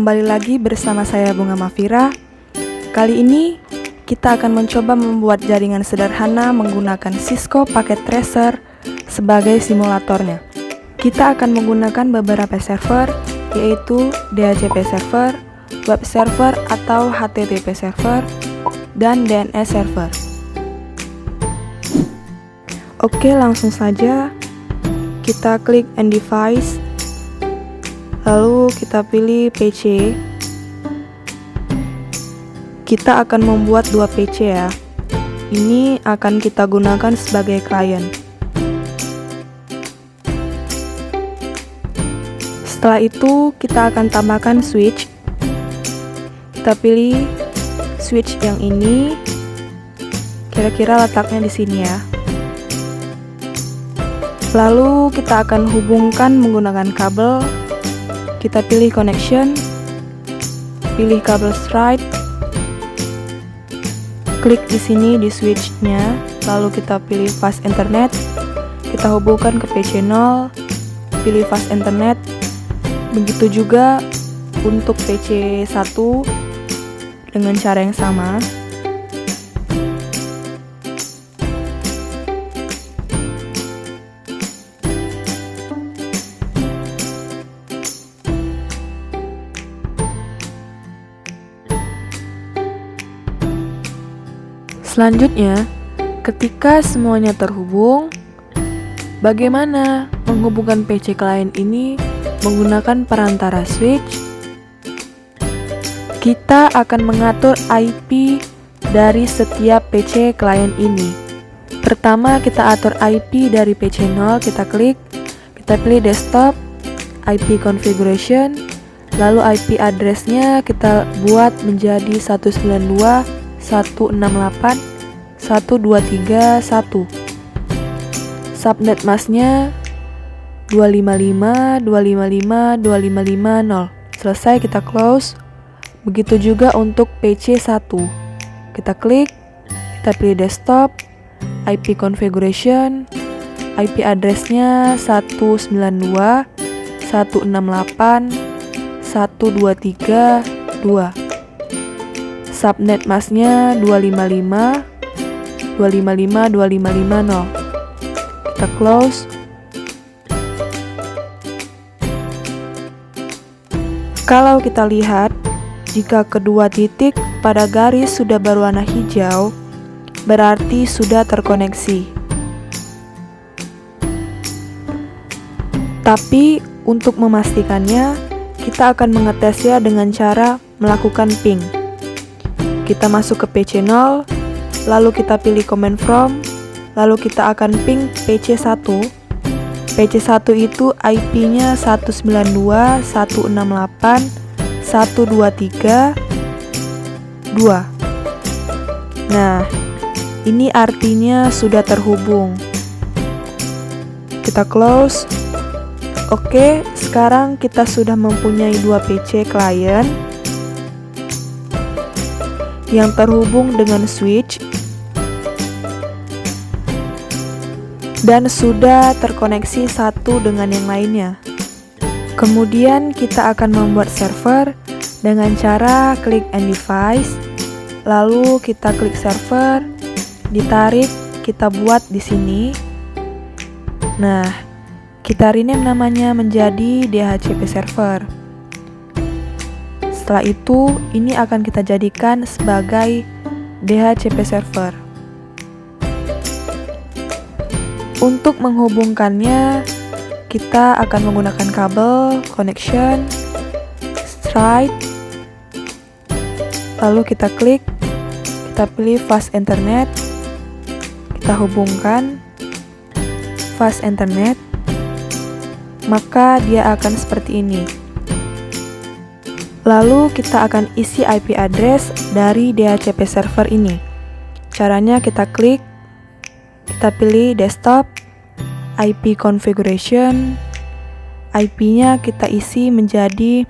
kembali lagi bersama saya Bunga Mafira. Kali ini kita akan mencoba membuat jaringan sederhana menggunakan Cisco Packet Tracer sebagai simulatornya. Kita akan menggunakan beberapa server, yaitu DHCP server, web server atau HTTP server, dan DNS server. Oke, langsung saja kita klik End Device, lalu kita pilih PC. Kita akan membuat dua PC ya. Ini akan kita gunakan sebagai klien. Setelah itu kita akan tambahkan switch. Kita pilih switch yang ini. Kira-kira letaknya di sini ya. Lalu kita akan hubungkan menggunakan kabel. Kita pilih connection, pilih kabel straight, klik di sini di switch-nya, lalu kita pilih fast internet, kita hubungkan ke PC 0, pilih fast internet. Begitu juga untuk PC 1 dengan cara yang sama. Selanjutnya, ketika semuanya terhubung, bagaimana menghubungkan PC klien ini menggunakan perantara switch? Kita akan mengatur IP dari setiap PC klien ini. Pertama, kita atur IP dari PC 0, kita klik, kita pilih desktop, IP configuration, lalu IP address-nya kita buat menjadi 192.168.123.1. Subnet masknya 255.255.255.0. Selesai, kita close. Begitu juga untuk PC 1. Kita klik, kita pilih desktop, IP configuration, IP address-nya 192.168.123.2. Subnet masknya 255.255.255.0. Kita close. Kalau kita lihat, jika kedua titik pada garis sudah berwarna hijau, berarti sudah terkoneksi. Tapi untuk memastikannya, kita akan mengetesnya dengan cara melakukan ping. Kita masuk ke PC 0, lalu kita pilih command from, lalu kita akan ping PC 1. PC 1 itu IP-nya 192.168.123.2. Nah, ini artinya sudah terhubung. Kita close. Oke, sekarang kita sudah mempunyai dua PC klien yang terhubung dengan switch dan sudah terkoneksi satu dengan yang lainnya. Kemudian kita akan membuat server dengan cara klik End Device, lalu kita klik server, ditarik, kita buat di sini. Nah, kita rename namanya menjadi DHCP server. Setelah itu, ini akan kita jadikan sebagai DHCP server. Untuk menghubungkannya, kita akan menggunakan kabel, connection, straight, lalu kita klik, kita pilih fast internet, kita hubungkan fast internet, maka dia akan seperti ini. Lalu kita akan isi IP address dari DHCP server ini. Caranya kita klik, kita pilih desktop, IP configuration, IP-nya kita isi menjadi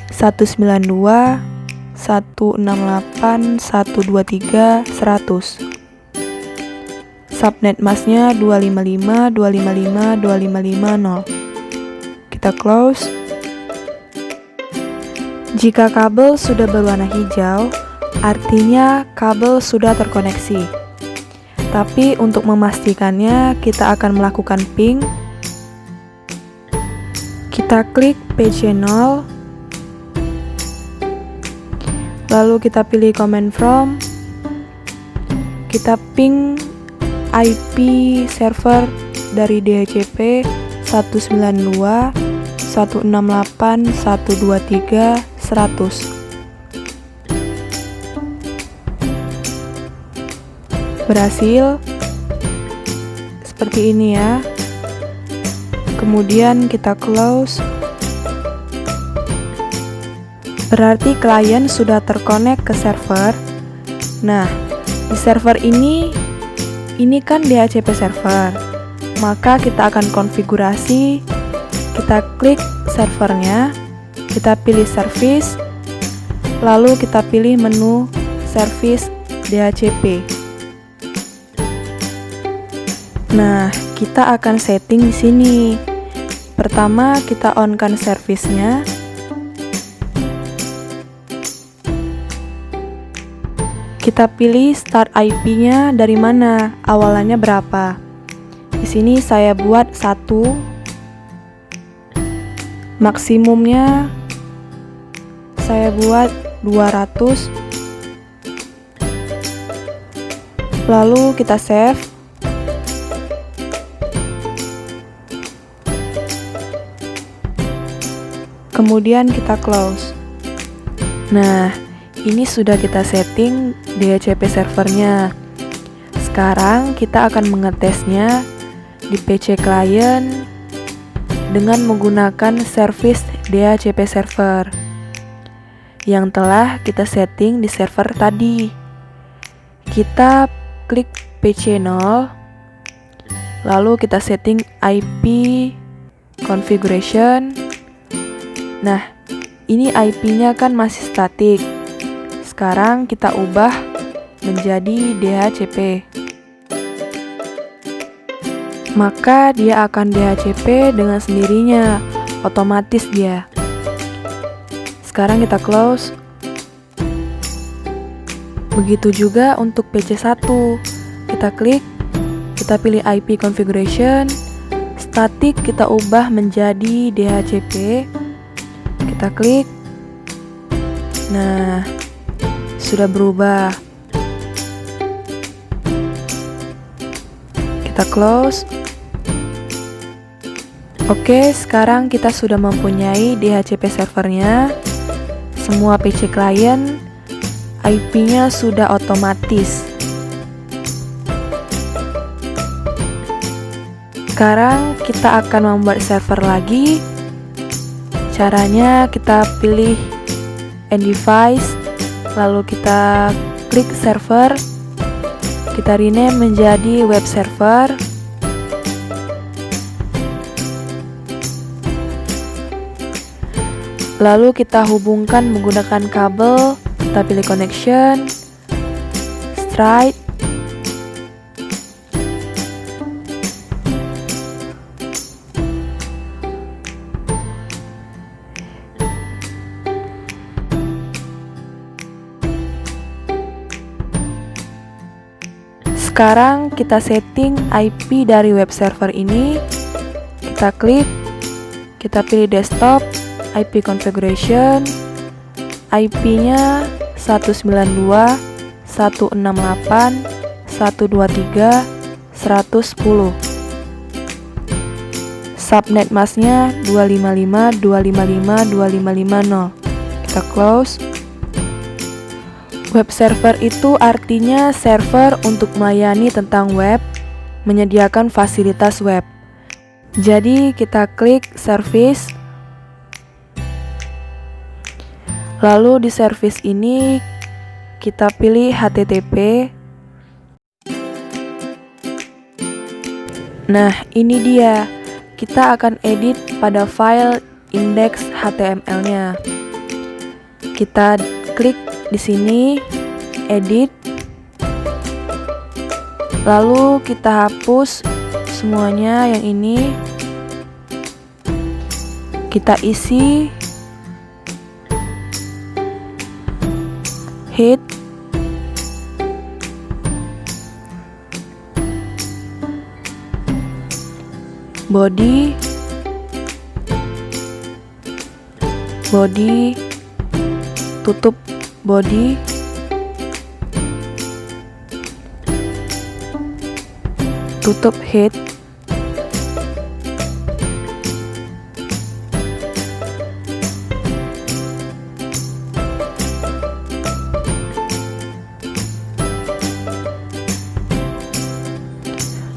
192.168.123.100. Subnet masknya 255.255.255.0. Kita close. Jika kabel sudah berwarna hijau, artinya kabel sudah terkoneksi. Tapi untuk memastikannya, kita akan melakukan ping. Kita klik PC0, lalu kita pilih command from, kita ping IP server dari DHCP 192.168.123.100. Berhasil seperti ini ya. Kemudian kita close. Berarti klien sudah terkonek ke server. Nah, di server ini kan DHCP server. Maka kita akan konfigurasi. Kita klik servernya, kita pilih service, lalu kita pilih menu service DHCP. Nah, kita akan setting di sini. Pertama, kita on-kan service-nya. Kita pilih start IP-nya dari mana, awalannya berapa. Di sini saya buat 1. Maksimumnya saya buat 200. Lalu kita save. Kemudian kita close. Nah, ini sudah kita setting DHCP servernya. Sekarang kita akan mengetesnya di PC client dengan menggunakan service DHCP server yang telah kita setting di server tadi. Kita klik PC0, lalu kita setting IP configuration. Nah, ini IP-nya kan masih statik. Sekarang kita ubah menjadi DHCP. Maka dia akan DHCP dengan sendirinya, otomatis dia. Sekarang kita close. Begitu juga untuk PC1. Kita klik, kita pilih IP configuration, statik kita ubah menjadi DHCP. Kita klik. Nah, sudah berubah. Kita close. Oke, sekarang kita sudah mempunyai DHCP servernya. Semua PC client IP-nya sudah otomatis. Sekarang kita akan membuat server lagi. Caranya kita pilih end device, lalu kita klik server, kita rename menjadi web server. Lalu kita hubungkan menggunakan kabel, kita pilih connection, straight. Sekarang kita setting IP dari web server ini. Kita klik, kita pilih desktop, IP configuration, IP-nya 192.168.123.110. Subnet masknya 255.255.255.0. Kita close. Web server itu artinya server untuk melayani tentang web, menyediakan fasilitas web. Jadi kita klik service. Lalu di service ini kita pilih HTTP. Nah, ini dia. Kita akan edit pada file index HTML-nya. Kita klik di sini, edit. Lalu kita hapus semuanya yang ini. Kita isi. head, body, tutup body, tutup head,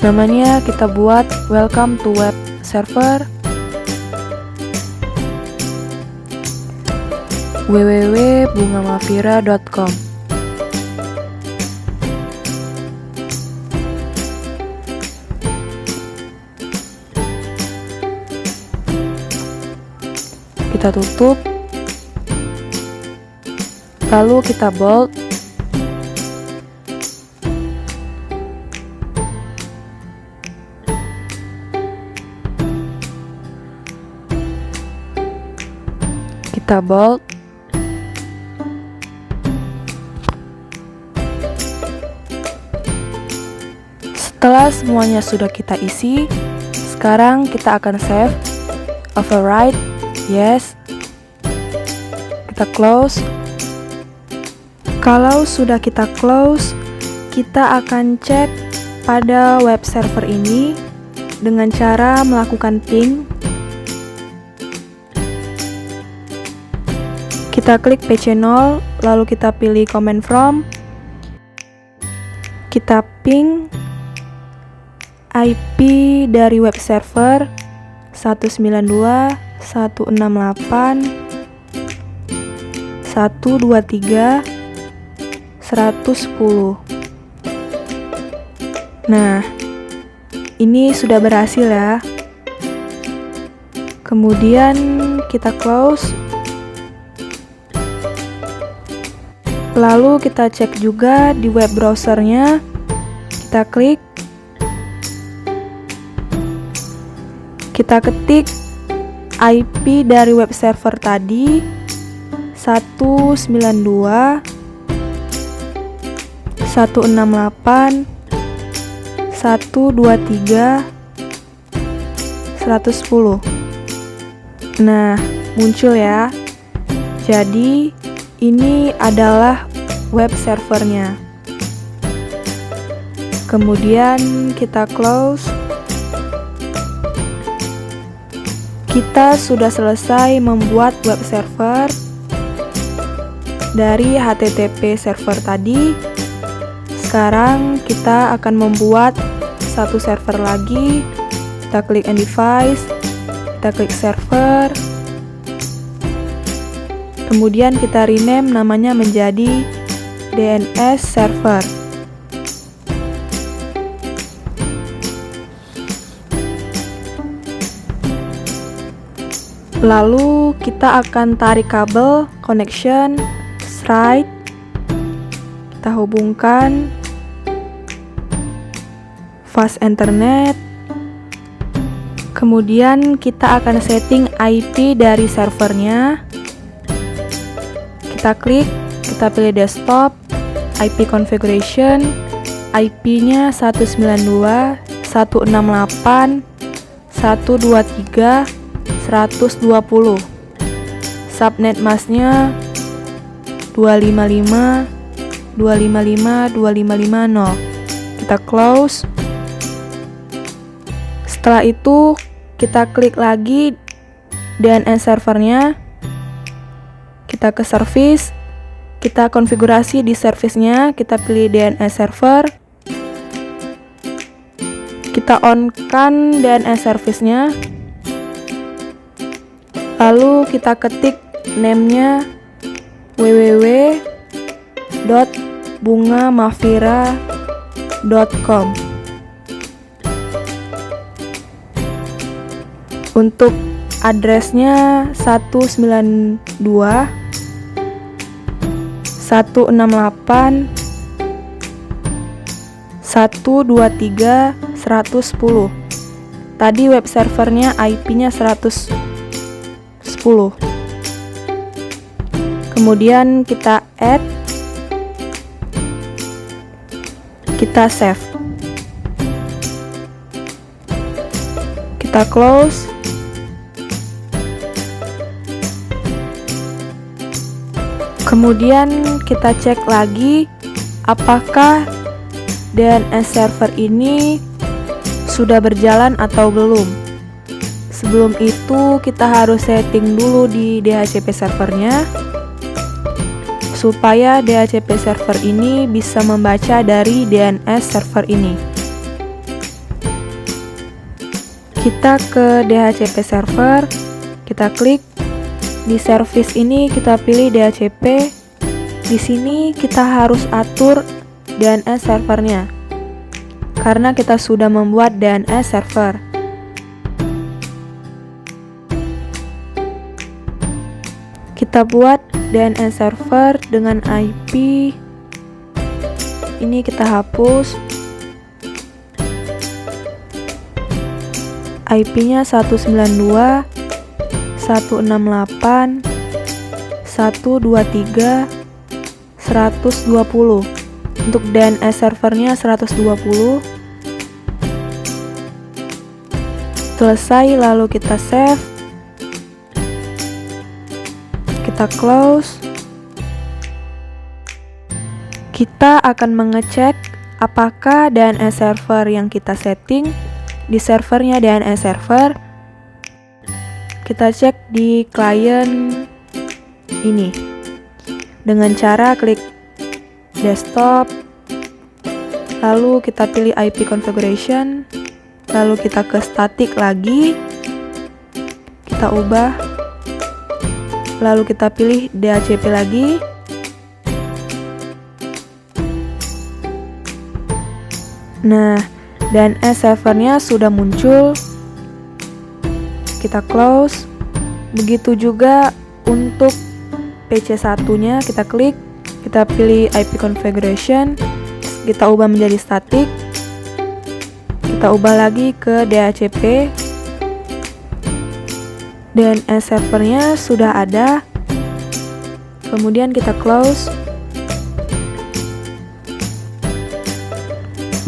namanya kita buat welcome to web server www.bungamafira.com. Kita tutup, lalu kita bold, Setelah semuanya sudah kita isi, sekarang kita akan save, overwrite, yes, kita close. Kalau sudah kita close, kita akan cek pada web server ini dengan cara melakukan ping. Kita klik PC0, lalu kita pilih command from, kita ping IP dari web server 192.168.123.110. Nah, ini sudah berhasil ya. Kemudian kita close. Lalu kita cek juga di web browsernya. Kita klik, kita ketik IP dari web server tadi 192.168.123.110. Nah, muncul ya. Jadi ini adalah web servernya. Kemudian kita close. Kita sudah selesai membuat web server dari HTTP server tadi. Sekarang kita akan membuat satu server lagi. Kita klik on device, kita klik server. Kemudian kita rename namanya menjadi DNS server. Lalu kita akan tarik kabel connection straight. Kita hubungkan fast internet. Kemudian kita akan setting IP dari servernya. Kita klik, kita pilih desktop, IP configuration, IP-nya 192.168.123.120. Subnet masknya 255.255.255.0. Kita close. Setelah itu kita klik lagi DNS servernya. Kita ke service, kita konfigurasi di service-nya, kita pilih DNS server, kita on-kan DNS service-nya, lalu kita ketik name-nya www.bungamafira.com. Untuk address-nya 192.168.123.110. Tadi web servernya IP-nya 110. Kemudian kita add Kita save. Kita close. Kemudian kita cek lagi apakah DNS server ini sudah berjalan atau belum. Sebelum itu kita harus setting dulu di DHCP servernya supaya DHCP server ini bisa membaca dari DNS server ini. Kita ke DHCP server, kita klik di service ini, kita pilih DHCP. Di sini kita harus atur DNS servernya karena kita sudah membuat DNS server. Kita buat DNS server dengan IP ini, kita hapus IP-nya 192.168.123.120. Untuk DNS servernya 120. Selesai, lalu kita save. Kita close. Kita akan mengecek apakah DNS server yang kita setting di servernya DNS server. Kita cek di klien ini dengan cara klik desktop, lalu kita pilih IP configuration, lalu kita ke static lagi, kita ubah, lalu kita pilih DHCP lagi. Nah, DNS servernya sudah muncul. Kita close. Begitu juga untuk PC1 nya, kita klik, kita pilih IP configuration, kita ubah menjadi static, kita ubah lagi ke DHCP. DNS servernya sudah ada. Kemudian kita close.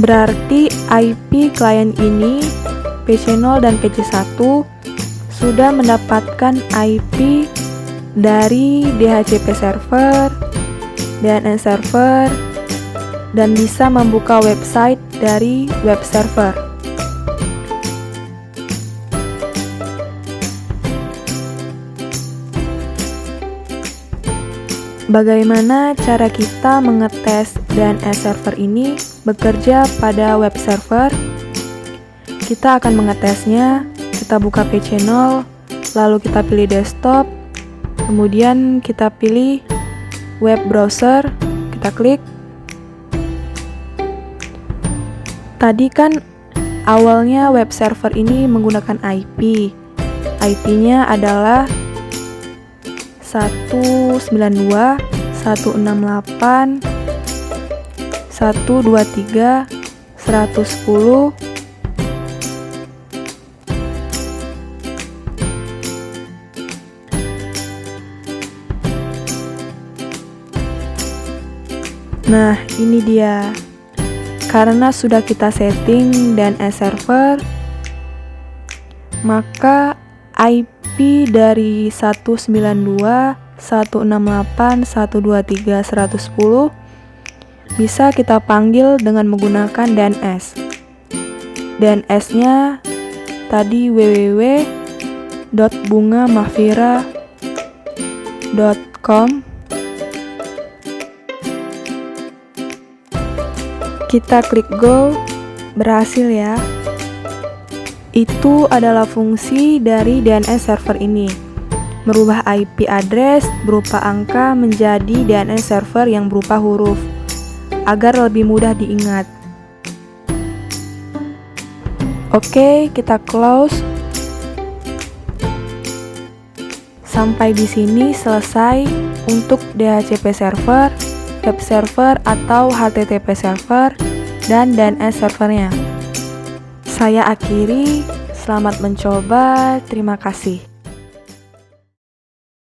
Berarti IP klien ini, PC0 dan PC1 sudah mendapatkan IP dari DHCP server, DNS server, dan bisa membuka website dari web server. Bagaimana cara kita mengetes DNS server ini bekerja pada web server? Kita akan mengetesnya. Kita buka PC0, lalu kita pilih desktop, kemudian kita pilih web browser, kita klik. Tadi kan awalnya web server ini menggunakan IP. IP-nya adalah 192.168.123.110. Nah, ini dia. Karena sudah kita setting DNS server, maka IP dari 192.168.123.110 bisa kita panggil dengan menggunakan DNS. DNS-nya tadi www.bungamahfira.com. Kita klik go, berhasil ya. Itu adalah fungsi dari DNS server ini, merubah IP address berupa angka menjadi DNS server yang berupa huruf, agar lebih mudah diingat. Oke, kita close. Sampai di sini selesai untuk DHCP server, web server atau HTTP server, dan DNS servernya. Saya akhiri, selamat mencoba, terima kasih.